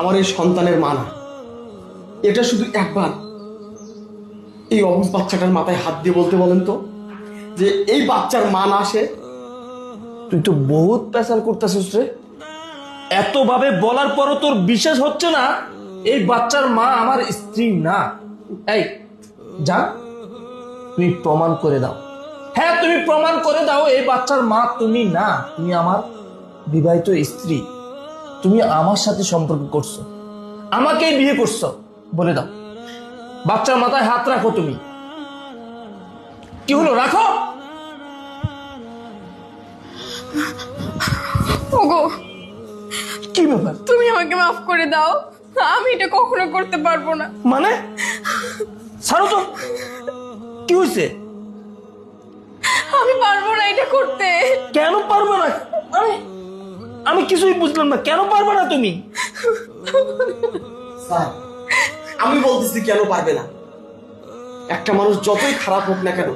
আমার এই সন্তানের মা না। এটা শুধু একবার এই অবুঝ বাচ্চাটার মাথায় হাত দিয়ে বলতে বলেন তো যে এই বাচ্চার মা না আসে। তুই তো বহুত পেশাল করতেছিস রে। এতভাবে বলার পরও তোর বিশ্বাস হচ্ছে না এই বাচ্চার মা আমার স্ত্রী না। এই যা, তুমি প্রমাণ করে দাও। হ্যাঁ, তুমি প্রমাণ করে দাও এই বাচ্চার মা তুমি না, তুমি আমার বিবাহিত স্ত্রী। তুমি আমার সাথে সম্পর্ক করছো, আমাকেই বিয়ে করছো। বলে দাও, বাচ্চার মাথায় হাত রাখো। তুমি কি হলো, রাখো। ওগো, কি ব্যাপার? তুমি আমাকে মাফ করে দাও, আমি এটা কখনো করতে পারবো না। মানে ছাড়ো তো, কি হয়েছে? আমি পারবো না এটা করতে। কেন পারবে না? আমি কিছুই বুঝলাম না, কেন পারবে না তুমি? স্যার, আমি বলতেছি কেন পারবে না। একটা মানুষ যতই খারাপ হোক না কেন,